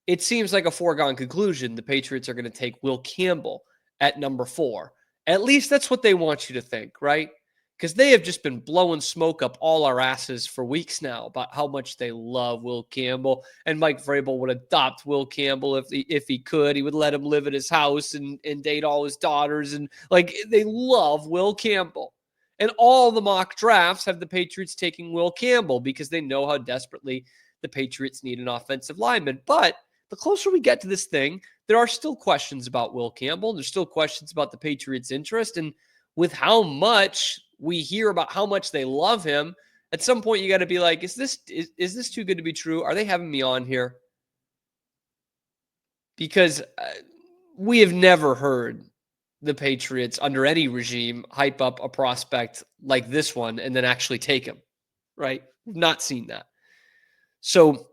it seems like a foregone conclusion the Patriots are going to take Will Campbell at number 4. At least that's what they want you to think, right? Because they have just been blowing smoke up all our asses for weeks now about how much they love Will Campbell. And Mike Vrabel would adopt Will Campbell if he could. He would let him live at his house and date all his daughters. And like, they love Will Campbell. And all the mock drafts have the Patriots taking Will Campbell because they know how desperately the Patriots need an offensive lineman. But the closer we get to this thing, there are still questions about Will Campbell. There's still questions about the Patriots' interest. And with how much we hear about how much they love him, at some point you got to be like, is this too good to be true? Are they having me on here? Because we have never heard the Patriots under any regime hype up a prospect like this one and then actually take him, right? We've not seen that. So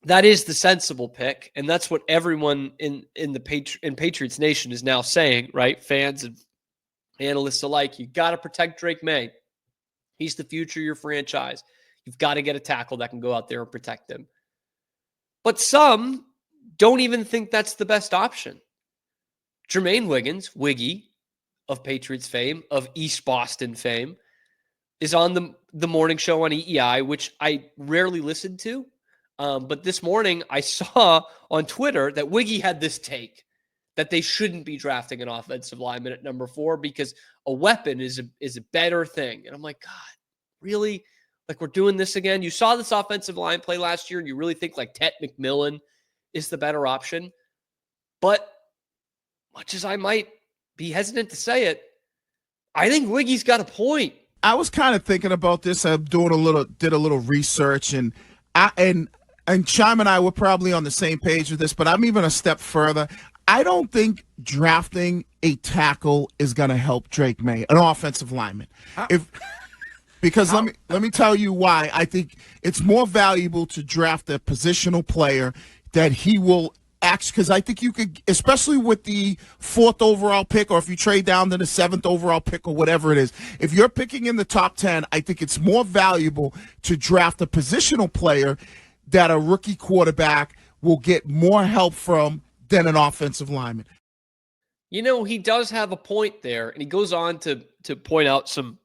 that is the sensible pick, and that's what everyone in Patriots Nation is now saying, right? Fans and analysts alike. You got to protect Drake Maye. He's the future of your franchise. You've got to get a tackle that can go out there and protect him. But some don't even think that's the best option. Jermaine Wiggins, Wiggy, of Patriots fame, of East Boston fame, is on the morning show on EEI, which I rarely listen to. But this morning I saw on Twitter that Wiggy had this take that they shouldn't be drafting an offensive lineman at number 4 because a weapon is a better thing. And I'm like, God, really? Like, we're doing this again? You saw this offensive line play last year and you really think like Tet McMillan is the better option? But much as I might be hesitant to say it, I think Wiggy's got a point. I was kind of thinking about this. I did a little research, and Chime and I were probably on the same page with this, but I'm even a step further. I don't think drafting a tackle is going to help Drake Maye, an offensive lineman. Because let me tell you why. I think it's more valuable to draft a positional player that he will act, because I think you could, especially with the 4th overall pick, or if you trade down to the 7th overall pick or whatever it is, if you're picking in the top 10, I think it's more valuable to draft a positional player that a rookie quarterback will get more help from than an offensive lineman. You know, he does have a point there, and he goes on to point out some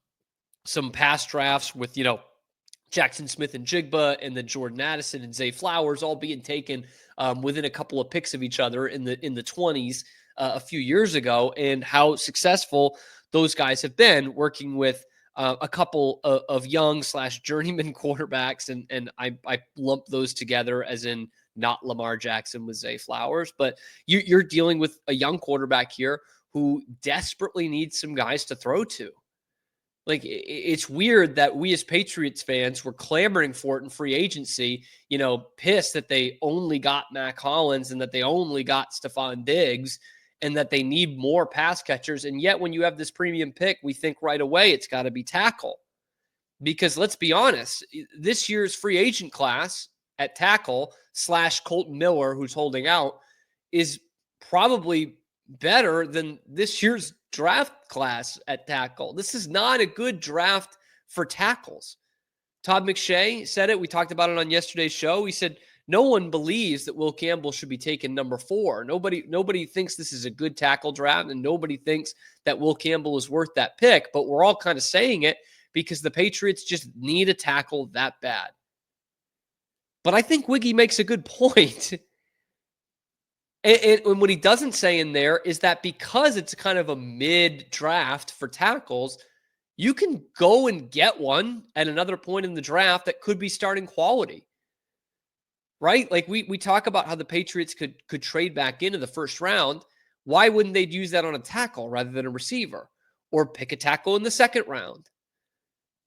past drafts with, you know, Jackson Smith and Jigba, and then Jordan Addison and Zay Flowers all being taken within a couple of picks of each other in the 20s a few years ago, and how successful those guys have been working with a couple of young / journeyman quarterbacks, and I lump those together as in not Lamar Jackson with Zay Flowers, but you're dealing with a young quarterback here who desperately needs some guys to throw to. Like, it's weird that we as Patriots fans were clamoring for it in free agency, you know, pissed that they only got Mac Hollins and that they only got Stephon Diggs and that they need more pass catchers. And yet when you have this premium pick, we think right away it's got to be tackle. Because let's be honest, this year's free agent class at tackle / Colton Miller, who's holding out, is probably better than this year's draft class at tackle. This is not a good draft for tackles. Todd McShay said it. We talked about it on yesterday's show. He said, no one believes that Will Campbell should be taken number 4. Nobody thinks this is a good tackle draft, and nobody thinks that Will Campbell is worth that pick, but we're all kind of saying it because the Patriots just need a tackle that bad. But I think Wiggy makes a good point. And what he doesn't say in there is that because it's kind of a mid-draft for tackles, you can go and get one at another point in the draft that could be starting quality, right? Like we talk about how the Patriots could trade back into the first round. Why wouldn't they use that on a tackle rather than a receiver, or pick a tackle in the second round?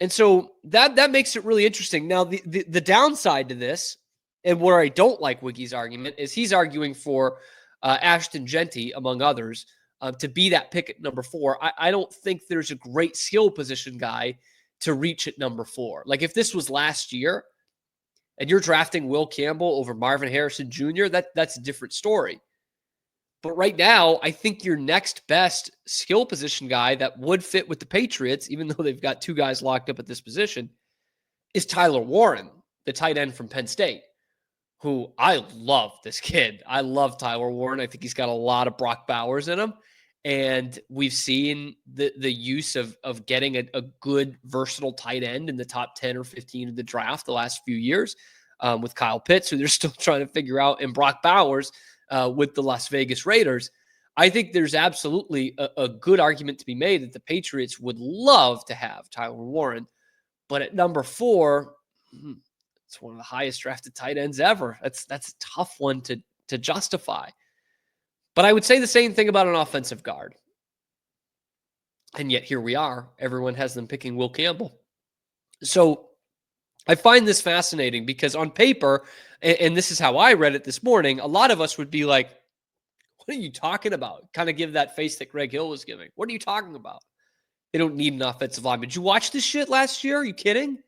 And so that makes it really interesting. Now, the downside to this, and where I don't like Wiggy's argument, is he's arguing for Ashton Genty, among others, to be that pick at number 4. I don't think there's a great skill position guy to reach at number 4. Like, if this was last year and you're drafting Will Campbell over Marvin Harrison Jr., that's a different story. But right now, I think your next best skill position guy that would fit with the Patriots, even though they've got 2 guys locked up at this position, is Tyler Warren, the tight end from Penn State, who I love this kid. I love Tyler Warren. I think he's got a lot of Brock Bowers in him. And we've seen the use of getting a good, versatile tight end in the top 10 or 15 of the draft the last few years with Kyle Pitts, who they're still trying to figure out, and Brock Bowers with the Las Vegas Raiders. I think there's absolutely a good argument to be made that the Patriots would love to have Tyler Warren. But at number 4, it's one of the highest drafted tight ends ever. That's a tough one to justify. But I would say the same thing about an offensive guard. And yet here we are. Everyone has them picking Will Campbell. So I find this fascinating because on paper, and this is how I read it this morning, a lot of us would be like, what are you talking about? Kind of give that face that Greg Hill was giving. What are you talking about? They don't need an offensive lineman. Did you watch this shit last year? Are you kidding?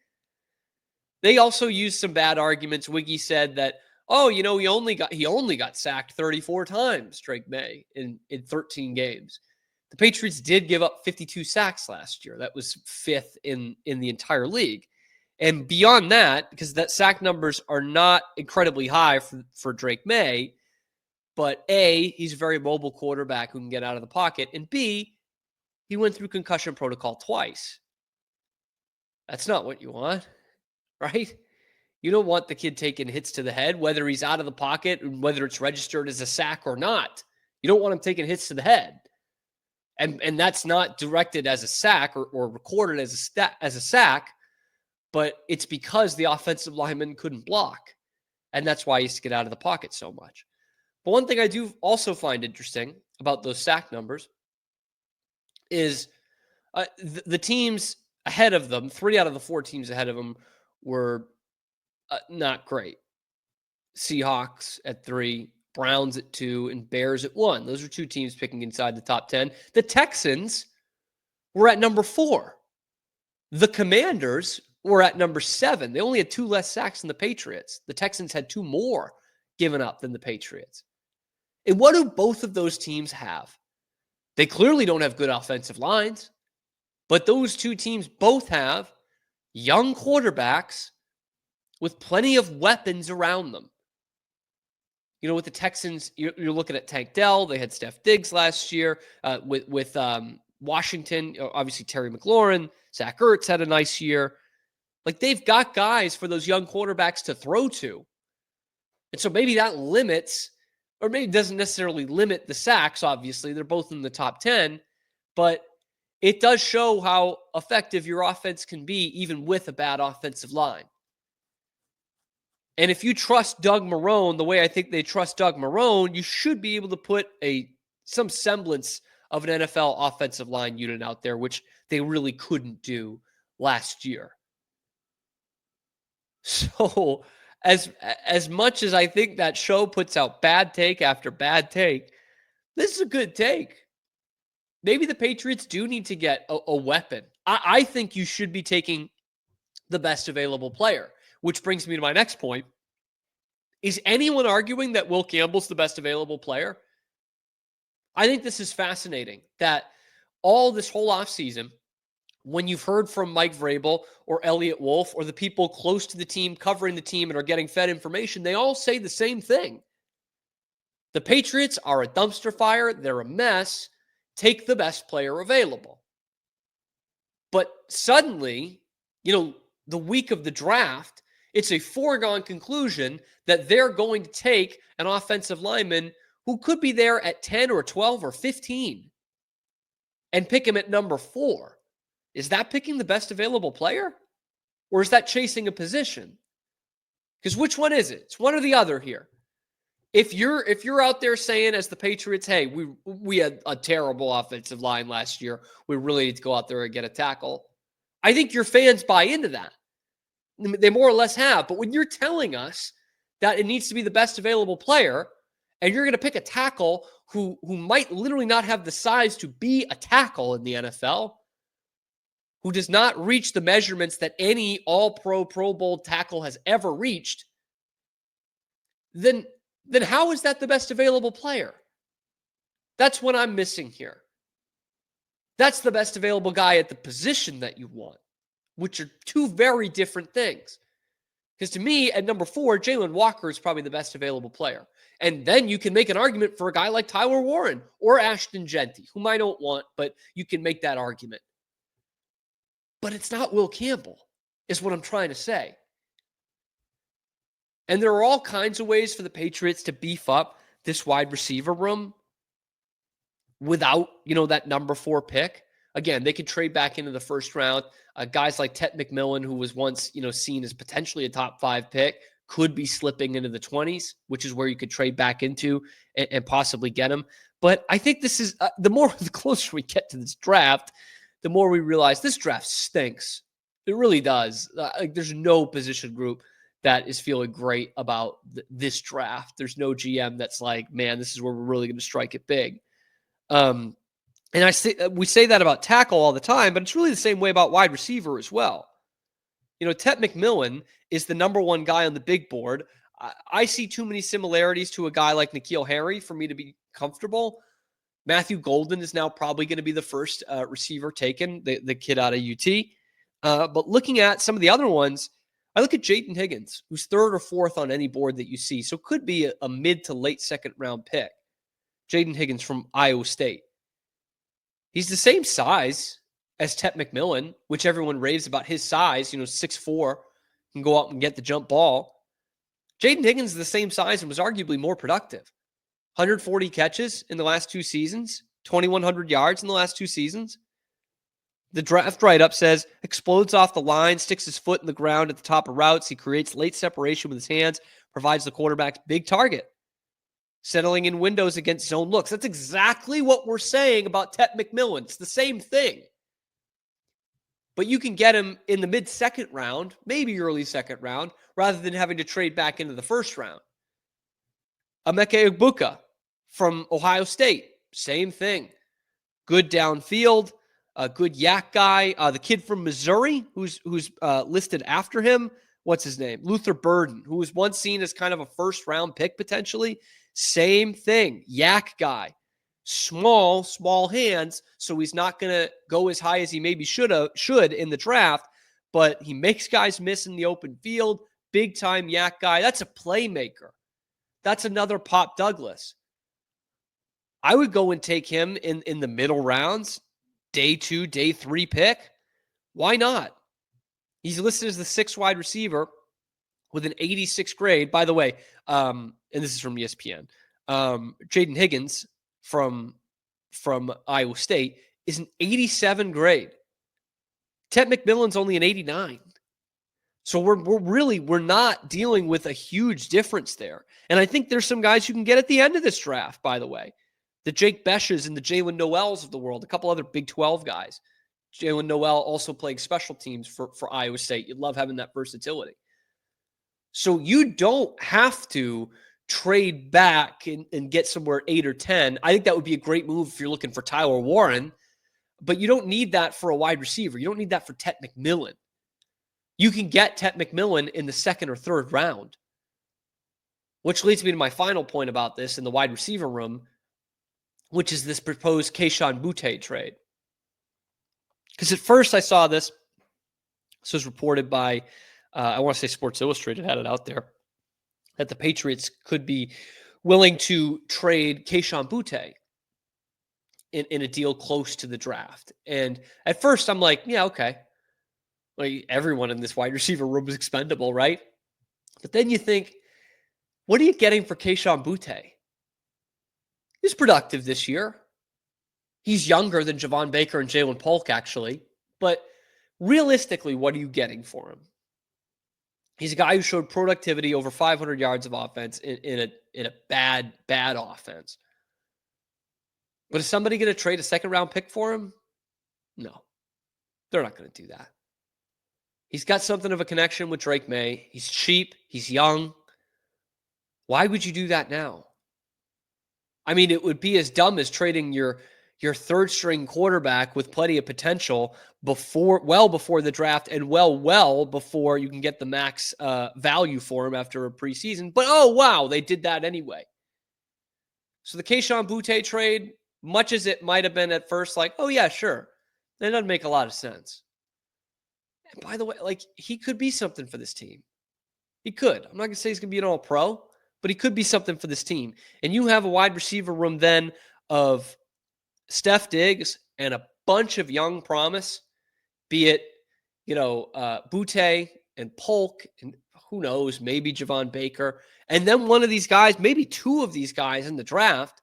They also used some bad arguments. Wiggy said that, oh, he only got sacked 34 times, Drake Maye, in 13 games. The Patriots did give up 52 sacks last year. That was 5th in the entire league. And beyond that, because that sack numbers are not incredibly high for Drake Maye, but A, he's a very mobile quarterback who can get out of the pocket, and B, he went through concussion protocol twice. That's not what you want, right? You don't want the kid taking hits to the head, whether he's out of the pocket and whether it's registered as a sack or not. You don't want him taking hits to the head. And that's not directed as a sack or recorded as a sack, but it's because the offensive lineman couldn't block. And that's why he used to get out of the pocket so much. But one thing I do also find interesting about those sack numbers is the teams ahead of them, 3 out of the 4 teams ahead of them were not great. Seahawks at 3, Browns at 2, and Bears at 1. Those are 2 teams picking inside the top 10. The Texans were at number 4. The Commanders were at number 7. They only had 2 less sacks than the Patriots. The Texans had 2 more given up than the Patriots. And what do both of those teams have? They clearly don't have good offensive lines, but those 2 teams both have young quarterbacks with plenty of weapons around them. With the Texans, you're looking at Tank Dell. They had Steph Diggs last year. With Washington, obviously Terry McLaurin. Zach Ertz had a nice year. Like, they've got guys for those young quarterbacks to throw to. And so maybe that limits, or maybe doesn't necessarily limit the sacks, obviously. They're both in the top 10. But it does show how effective your offense can be even with a bad offensive line. And if you trust Doug Marrone the way I think they trust Doug Marrone, you should be able to put some semblance of an NFL offensive line unit out there, which they really couldn't do last year. So as much as I think that show puts out bad take after bad take, this is a good take. Maybe the Patriots do need to get a weapon. I think you should be taking the best available player. Which brings me to my next point. Is anyone arguing that Will Campbell's the best available player? I think this is fascinating that all this whole offseason, when you've heard from Mike Vrabel or Elliott Wolf or the people close to the team, covering the team and are getting fed information, they all say the same thing. The Patriots are a dumpster fire. They're a mess. Take the best player available. But suddenly, the week of the draft, it's a foregone conclusion that they're going to take an offensive lineman who could be there at 10 or 12 or 15 and pick him at number 4. Is that picking the best available player? Or is that chasing a position? Because which one is it? It's one or the other here. If you're out there saying, as the Patriots, hey, we had a terrible offensive line last year, we really need to go out there and get a tackle, I think your fans buy into that. They more or less have. But when you're telling us that it needs to be the best available player, and you're going to pick a tackle who might literally not have the size to be a tackle in the NFL, who does not reach the measurements that any all-pro, Pro Bowl tackle has ever reached, then how is that the best available player? That's what I'm missing here. That's the best available guy at the position that you want, which are 2 very different things. Because to me, at number 4, Jalen Walker is probably the best available player. And then you can make an argument for a guy like Tyler Warren or Ashton Genty, whom I don't want, but you can make that argument. But it's not Will Campbell, is what I'm trying to say. And there are all kinds of ways for the Patriots to beef up this wide receiver room without, that number 4 pick. Again, they could trade back into the first round. Guys like Ted McMillan, who was once, seen as potentially a top 5 pick, could be slipping into the 20s, which is where you could trade back into and possibly get him. But I think this is the closer we get to this draft, the more we realize this draft stinks. It really does. There's no position group that is feeling great about this draft. There's no GM that's like, man, this is where we're really going to strike it big. And we say that about tackle all the time, but it's really the same way about wide receiver as well. Ted McMillan is the number 1 guy on the big board. I see too many similarities to a guy like N'Keal Harry for me to be comfortable. Matthew Golden is now probably going to be the first receiver taken, the kid out of UT. But looking at some of the other ones, I look at Jaden Higgins, who's 3rd or 4th on any board that you see. So could be a mid to late second round pick. Jaden Higgins from Iowa State. He's the same size as Ted McMillan, which everyone raves about his size, 6'4", can go out and get the jump ball. Jaden Higgins is the same size and was arguably more productive. 140 catches in the last 2 seasons, 2,100 yards in the last 2 seasons. The draft write-up says, explodes off the line, sticks his foot in the ground at the top of routes. He creates late separation with his hands, provides the quarterback's big target. Settling in windows against zone looks. That's exactly what we're saying about Ted McMillan. It's the same thing. But you can get him in the mid-second round, maybe early second round, rather than having to trade back into the first round. Emeka Egbuka from Ohio State, same thing. Good downfield, a good yak guy. The kid from Missouri who's listed after him, what's his name? Luther Burden, who was once seen as kind of a first-round pick potentially. Same thing, yak guy. Small hands, so he's not going to go as high as he maybe should in the draft, but he makes guys miss in the open field. Big-time yak guy. That's a playmaker. That's another Pop Douglas. I would go and take him in the middle rounds, day 2, day 3 pick. Why not? He's listed as the 6th wide receiver with an 86 grade. By the way, and this is from ESPN, Jaden Higgins from Iowa State is an 87 grade. Ted McMillan's only an 89. So we're not dealing with a huge difference there. And I think there's some guys you can get at the end of this draft, by the way. The Jake Beshes and the Jalen Noels of the world, a couple other Big 12 guys. Jalen Noel also playing special teams for Iowa State. You'd love having that versatility. So you don't have to trade back and get somewhere 8 or 10. I think that would be a great move if you're looking for Tyler Warren, but you don't need that for a wide receiver. You don't need that for Ted McMillan. You can get Ted McMillan in the 2nd or 3rd round, which leads me to my final point about this in the wide receiver room, which is this proposed Kayshon Boutte trade. Because at first I saw this was reported by, I want to say Sports Illustrated had it out there, that the Patriots could be willing to trade Kayshon Boutte in a deal close to the draft. And at first I'm like, yeah, okay. Like everyone in this wide receiver room is expendable, right? But then you think, what are you getting for Kayshon Boutte? He's productive this year. He's younger than Javon Baker and Jalen Polk, actually. But realistically, what are you getting for him? He's a guy who showed productivity over 500 yards of offense in a bad offense. But is somebody going to trade a 2nd-round pick for him? No. They're not going to do that. He's got something of a connection with Drake Maye. He's cheap. He's young. Why would you do that now? I mean, it would be as dumb as trading your 3rd-string quarterback with plenty of potential well before the draft and well before you can get the max value for him after a preseason. But, oh, wow, they did that anyway. So the Kayshon Boutte trade, much as it might have been at first like, oh, yeah, sure, that doesn't make a lot of sense. And by the way, like, he could be something for this team. He could. I'm not going to say he's going to be an all-pro, but he could be something for this team. And you have a wide receiver room then of Steph Diggs and a bunch of young promise, be it, Butte and Polk and who knows, maybe Javon Baker. And then one of these guys, maybe two of these guys in the draft,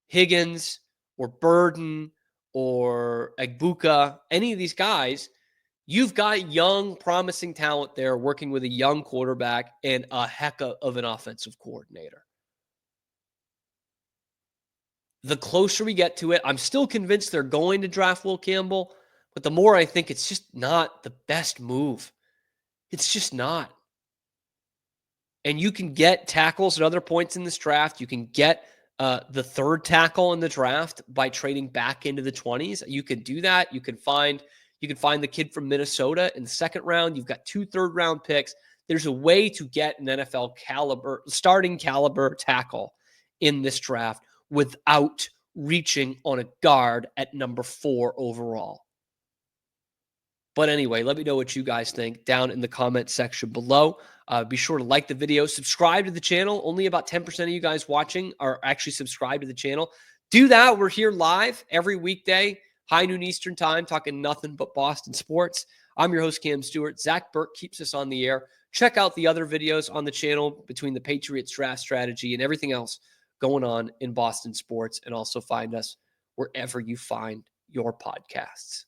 Higgins or Burden or Egbuka, any of these guys, you've got young, promising talent there working with a young quarterback and a heck of an offensive coordinator. The closer we get to it, I'm still convinced they're going to draft Will Campbell, but the more I think it's just not the best move. It's just not. And you can get tackles at other points in this draft. You can get the third tackle in the draft by trading back into the 20s. You can do that. You can find the kid from Minnesota in the second round. You've got 2 third-round picks. There's a way to get an NFL starting caliber tackle in this draft without reaching on a guard at number 4 overall. But anyway, let me know what you guys think down in the comment section below. Be sure to like the video, subscribe to the channel. Only about 10% of you guys watching are actually subscribed to the channel. Do that. We're here live every weekday, high noon Eastern time, talking nothing but Boston sports. I'm your host, Cam Stewart. Zach Burke keeps us on the air. Check out the other videos on the channel between the Patriots draft strategy and everything else going on in Boston sports. And also find us wherever you find your podcasts.